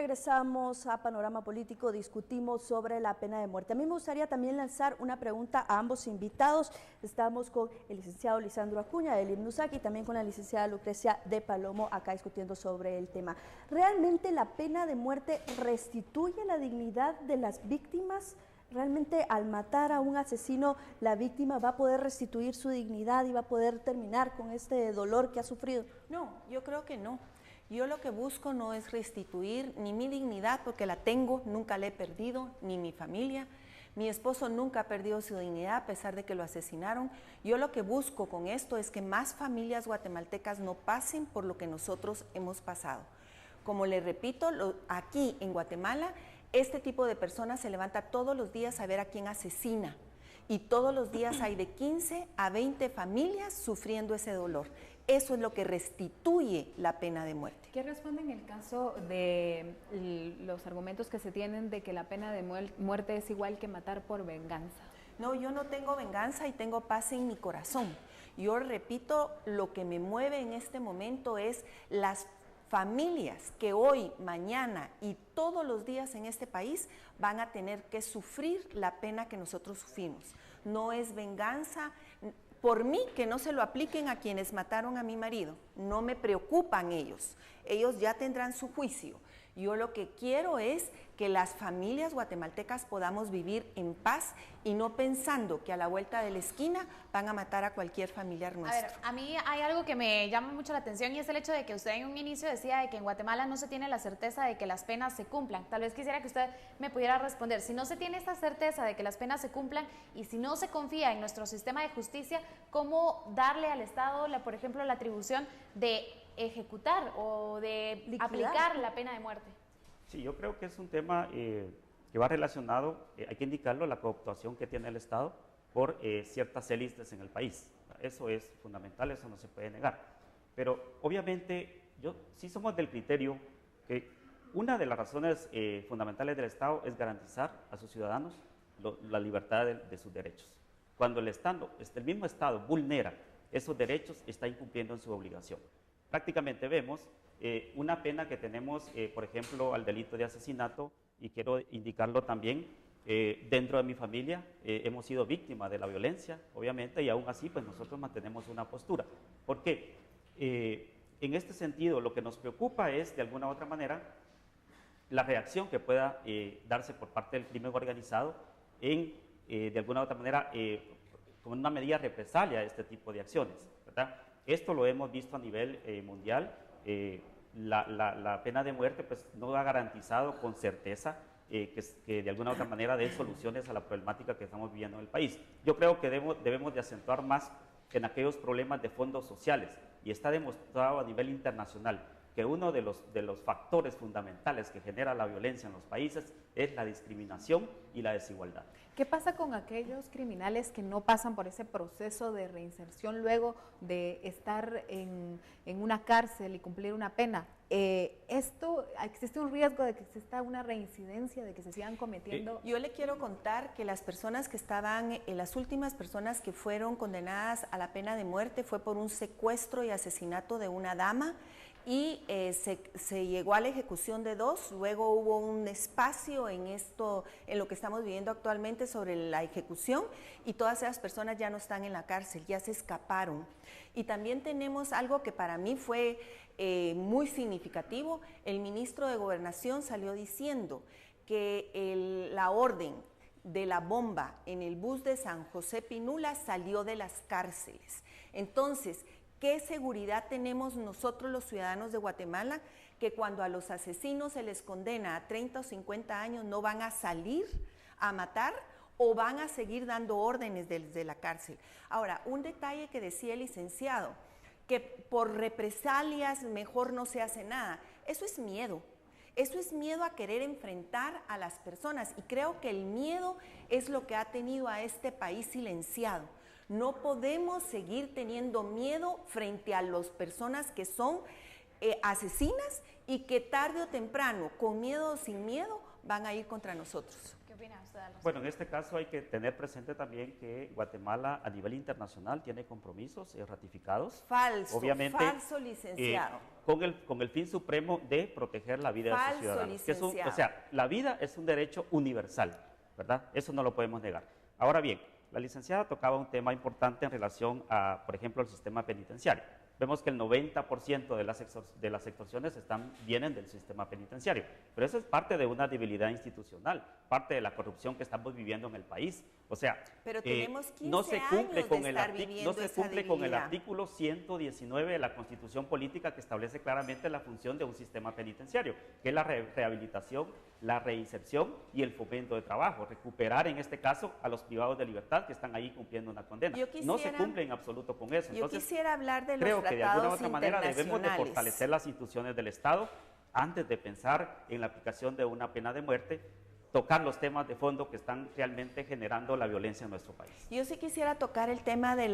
regresamos a Panorama Político, discutimos sobre la pena de muerte. A mí me gustaría también lanzar una pregunta a ambos invitados. Estamos con el licenciado Lisandro Acuña del IMNUSAC y también con la licenciada Lucrecia de Palomo acá discutiendo sobre el tema. ¿Realmente la pena de muerte restituye la dignidad de las víctimas? ¿Realmente al matar a un asesino la víctima va a poder restituir su dignidad y va a poder terminar con este dolor que ha sufrido? No, yo creo que no. Yo lo que busco no es restituir ni mi dignidad, porque la tengo, nunca la he perdido, ni mi familia. Mi esposo nunca ha perdido su dignidad a pesar de que lo asesinaron. Yo lo que busco con esto es que más familias guatemaltecas no pasen por lo que nosotros hemos pasado. Como le repito, aquí en Guatemala, este tipo de personas se levanta todos los días a ver a quién asesina. Y todos los días hay de 15 a 20 familias sufriendo ese dolor. Eso es lo que restituye la pena de muerte. ¿Qué responde en el caso de los argumentos que se tienen de que la pena de muerte es igual que matar por venganza? No, yo no tengo venganza y tengo paz en mi corazón. Yo repito, lo que me mueve en este momento es las familias que hoy, mañana y todos los días en este país van a tener que sufrir la pena que nosotros sufrimos. No es venganza. Por mí, que no se lo apliquen a quienes mataron a mi marido. No me preocupan ellos. Ellos ya tendrán su juicio. Yo lo que quiero es que las familias guatemaltecas podamos vivir en paz y no pensando que a la vuelta de la esquina van a matar a cualquier familiar nuestro. A ver, a mí hay algo que me llama mucho la atención y es el hecho de que usted en un inicio decía de que en Guatemala no se tiene la certeza de que las penas se cumplan. Tal vez quisiera que usted me pudiera responder, si no se tiene esta certeza de que las penas se cumplan y si no se confía en nuestro sistema de justicia, ¿cómo darle al Estado, por ejemplo, la atribución de ejecutar o de aplicar la pena de muerte? Sí, yo creo que es un tema que va relacionado, hay que indicarlo, la cooptación que tiene el Estado por ciertas élites en el país. Eso es fundamental, eso no se puede negar. Pero obviamente, sí somos del criterio que una de las razones fundamentales del Estado es garantizar a sus ciudadanos la libertad de sus derechos. Cuando el mismo Estado vulnera esos derechos, está incumpliendo en su obligación. Prácticamente vemos una pena que tenemos, por ejemplo, al delito de asesinato, y quiero indicarlo también, dentro de mi familia hemos sido víctimas de la violencia, obviamente, y aún así pues nosotros mantenemos una postura. ¿Por qué? En este sentido, lo que nos preocupa es, de alguna u otra manera, la reacción que pueda darse por parte del crimen organizado de alguna u otra manera, como una medida represalia a este tipo de acciones, ¿verdad? Esto lo hemos visto a nivel mundial. La pena de muerte pues, no ha garantizado con certeza que de alguna u otra manera dé soluciones a la problemática que estamos viviendo en el país. Yo creo que debemos de acentuar más en aquellos problemas de fondos sociales, y está demostrado a nivel internacional que uno de los factores fundamentales que genera la violencia en los países es la discriminación y la desigualdad. ¿Qué pasa con aquellos criminales que no pasan por ese proceso de reinserción luego de estar en una cárcel y cumplir una pena? ¿Existe un riesgo de que exista una reincidencia, de que se sigan cometiendo? Yo le quiero contar que las personas que estaban, las últimas personas que fueron condenadas a la pena de muerte fue por un secuestro y asesinato de una dama, y se llegó a la ejecución de 2, luego hubo un espacio en lo que estamos viviendo actualmente sobre la ejecución, y todas esas personas ya no están en la cárcel, ya se escaparon. Y también tenemos algo que para mí fue muy significativo. El ministro de Gobernación salió diciendo que la orden de la bomba en el bus de San José Pinula salió de las cárceles. Entonces, ¿qué seguridad tenemos nosotros los ciudadanos de Guatemala que cuando a los asesinos se les condena a 30 o 50 años no van a salir a matar o van a seguir dando órdenes desde la cárcel? Ahora, un detalle que decía el licenciado, que por represalias mejor no se hace nada. Eso es miedo. Eso es miedo a querer enfrentar a las personas, y creo que el miedo es lo que ha tenido a este país silenciado. No podemos seguir teniendo miedo frente a las personas que son asesinas y que tarde o temprano, con miedo o sin miedo, van a ir contra nosotros. opina usted al respecto? Bueno, en este caso hay que tener presente también que Guatemala a nivel internacional tiene compromisos ratificados. Falso, obviamente, falso, licenciado. Con el fin supremo de proteger la vida de sus ciudadanos. Licenciado. O sea, la vida es un derecho universal, ¿verdad? Eso no lo podemos negar. Ahora bien, la licenciada tocaba un tema importante en relación a, por ejemplo, el sistema penitenciario. Vemos que el 90% de las extorsiones vienen del sistema penitenciario, pero eso es parte de una debilidad institucional, parte de la corrupción que estamos viviendo en el país. O sea, pero tenemos 15 no se cumple, años de estar viviendo con el artículo 119 de la Constitución Política que establece claramente la función de un sistema penitenciario, que es la rehabilitación, la reinserción y el fomento de trabajo, recuperar en este caso a los privados de libertad que están ahí cumpliendo una condena. No se cumple en absoluto con eso. Yo quisiera hablar de los creo que de alguna u otra manera internacionales. debemos de fortalecer las instituciones del Estado antes de pensar en la aplicación de una pena de muerte, tocar los temas de fondo que están realmente generando la violencia en nuestro país. Yo sí quisiera tocar el tema de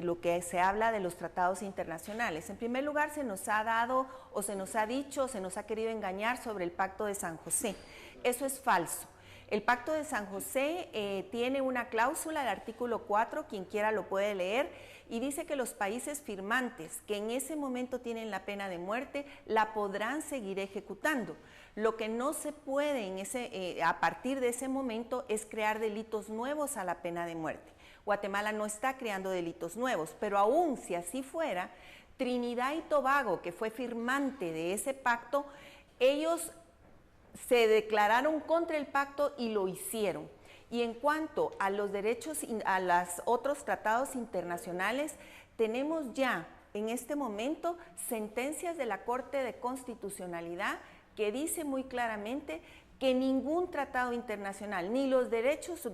lo que se habla de los tratados internacionales. En primer lugar, se nos ha dado, o se nos ha dicho, o se nos ha querido engañar sobre el Pacto de San José. Eso es falso. El Pacto de San José tiene una cláusula, el artículo 4, quien quiera lo puede leer, y dice que los países firmantes que en ese momento tienen la pena de muerte la podrán seguir ejecutando. Lo que no se puede a partir de ese momento es crear delitos nuevos a la pena de muerte. Guatemala no está creando delitos nuevos, pero aún si así fuera, Trinidad y Tobago, que fue firmante de ese pacto, ellos se declararon contra el pacto y lo hicieron. Y en cuanto a los derechos, a los otros tratados internacionales, tenemos ya en este momento sentencias de la Corte de Constitucionalidad que dice muy claramente que ningún tratado internacional, ni los derechos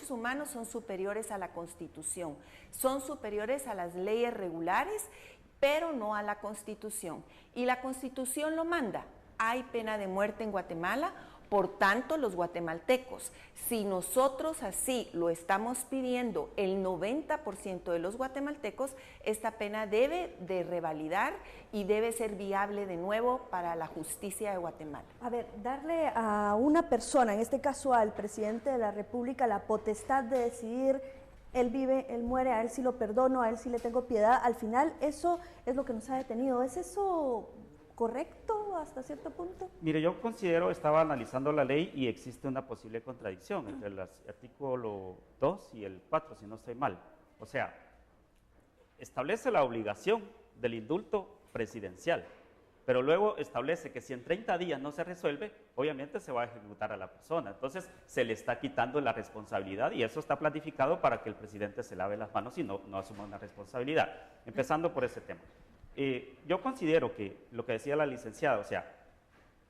humanos son superiores a la Constitución, son superiores a las leyes regulares, pero no a la Constitución. Y la Constitución lo manda. Hay pena de muerte en Guatemala. Por tanto, los guatemaltecos, si nosotros así lo estamos pidiendo, el 90% de los guatemaltecos, esta pena debe de revalidar y debe ser viable de nuevo para la justicia de Guatemala. A ver, darle a una persona, en este caso al presidente de la República, la potestad de decidir, él vive, él muere, a él sí lo perdono, a él sí le tengo piedad, al final eso es lo que nos ha detenido. ¿Es eso correcto hasta cierto punto? Mire, yo considero, estaba analizando la ley y existe una posible contradicción entre el artículo 2 y el 4, si no estoy mal. O sea, establece la obligación del indulto presidencial, pero luego establece que si en 30 días no se resuelve, obviamente se va a ejecutar a la persona. Entonces, se le está quitando la responsabilidad y eso está planificado para que el presidente se lave las manos y no asuma una responsabilidad. Empezando por ese tema. Yo considero que lo que decía la licenciada, o sea,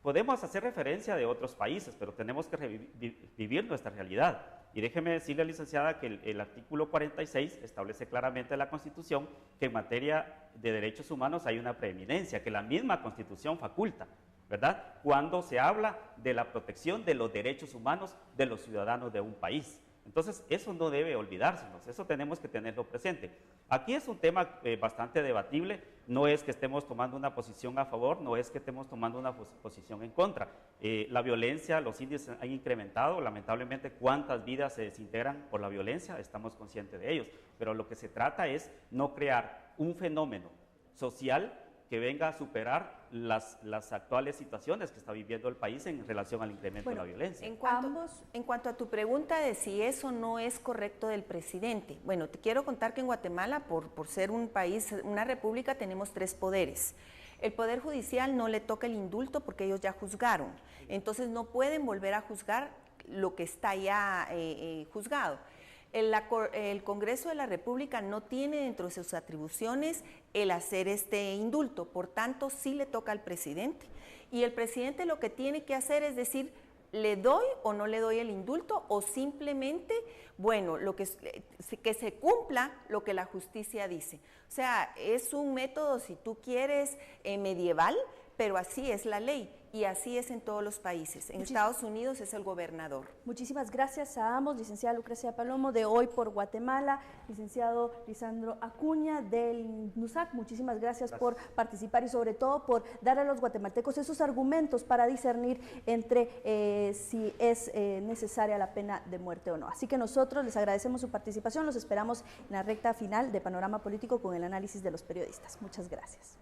podemos hacer referencia de otros países, pero tenemos que vivir nuestra realidad. Y déjeme decirle, licenciada, que el artículo 46 establece claramente en la Constitución que en materia de derechos humanos hay una preeminencia, que la misma Constitución faculta, ¿verdad? Cuando se habla de la protección de los derechos humanos de los ciudadanos de un país. Entonces, eso no debe olvidársenos, eso tenemos que tenerlo presente. Aquí es un tema bastante debatible, no es que estemos tomando una posición a favor, no es que estemos tomando una posición en contra. La violencia, los índices han incrementado, lamentablemente cuántas vidas se desintegran por la violencia, estamos conscientes de ellos, pero lo que se trata es no crear un fenómeno social que venga a superar las actuales situaciones que está viviendo el país en relación al incremento de la violencia. En cuanto a tu pregunta de si eso no es correcto del presidente, bueno, te quiero contar que en Guatemala, por ser un país, una república, tenemos 3 poderes. El Poder Judicial no le toca el indulto porque ellos ya juzgaron, entonces no pueden volver a juzgar lo que está ya juzgado. El Congreso de la República no tiene dentro de sus atribuciones el hacer este indulto, por tanto sí le toca al presidente. Y el presidente lo que tiene que hacer es decir, ¿le doy o no le doy el indulto? O simplemente, bueno, que se cumpla lo que la justicia dice. O sea, es un método, si tú quieres, medieval, pero así es la ley. y así es en todos los países. En Estados Unidos es el gobernador. Muchísimas gracias a ambos, licenciada Lucrecia Palomo de Hoy por Guatemala, licenciado Lisandro Acuña del NUSAC, muchísimas gracias por participar y sobre todo por dar a los guatemaltecos esos argumentos para discernir entre si es necesaria la pena de muerte o no. Así que nosotros les agradecemos su participación, los esperamos en la recta final de Panorama Político con el análisis de los periodistas. Muchas gracias.